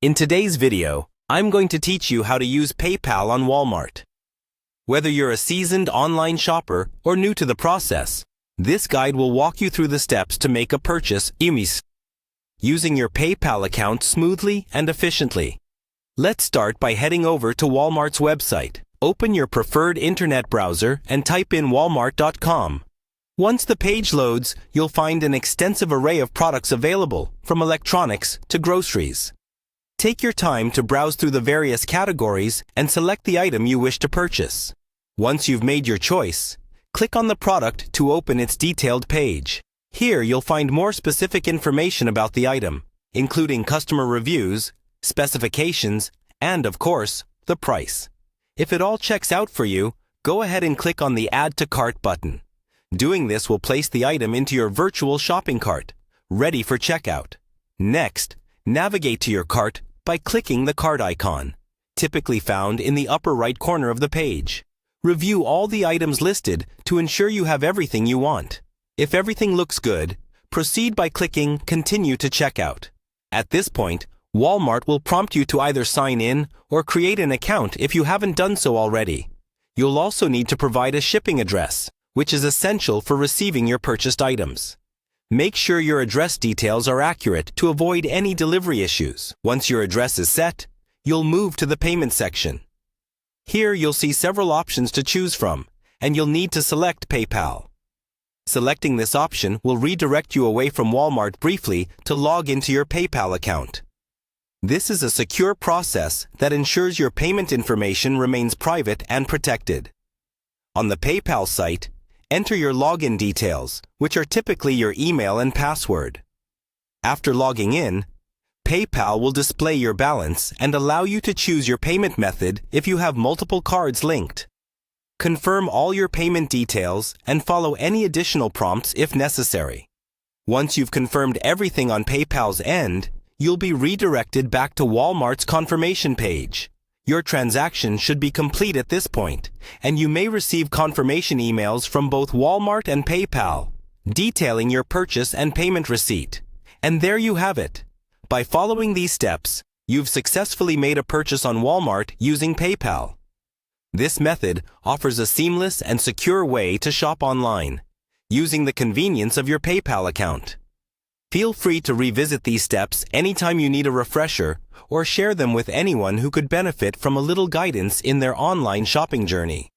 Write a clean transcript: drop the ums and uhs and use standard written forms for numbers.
In today's video, I'm going to teach you how to use PayPal on Walmart. Whether you're a seasoned online shopper or new to the process, this guide will walk you through the steps to make a purchase using your PayPal account smoothly and efficiently. Let's start by heading over to Walmart's website. Open your preferred internet browser and type in walmart.com. Once the page loads, you'll find an extensive array of products available, from electronics to groceries. Take your time to browse through the various categories and select the item you wish to purchase. Once you've made your choice, click on the product to open its detailed page. Here you'll find more specific information about the item, including customer reviews, specifications, and of course, the price. If it all checks out for you, go ahead and click on the Add to Cart button. Doing this will place the item into your virtual shopping cart, ready for checkout. Next, navigate to your cart by clicking the cart icon, typically found in the upper right corner of the page. Review all the items listed to ensure you have everything you want. If everything looks good, proceed by clicking Continue to Checkout. At this point, Walmart will prompt you to either sign in or create an account if you haven't done so already. You'll also need to provide a shipping address, which is essential for receiving your purchased items. Make sure your address details are accurate to avoid any delivery issues. Once your address is set, you'll move to the payment section. Here you'll see several options to choose from, and you'll need to select PayPal. Selecting this option will redirect you away from Walmart briefly to log into your PayPal account. This is a secure process that ensures your payment information remains private and protected. On the PayPal site, enter your login details, which are typically your email and password. After logging in, PayPal will display your balance and allow you to choose your payment method if you have multiple cards linked. Confirm all your payment details and follow any additional prompts if necessary. Once you've confirmed everything on PayPal's end, you'll be redirected back to Walmart's confirmation page. Your transaction should be complete at this point, and you may receive confirmation emails from both Walmart and PayPal, detailing your purchase and payment receipt. And there you have it. By following these steps, you've successfully made a purchase on Walmart using PayPal. This method offers a seamless and secure way to shop online, using the convenience of your PayPal account. Feel free to revisit these steps anytime you need a refresher or share them with anyone who could benefit from a little guidance in their online shopping journey.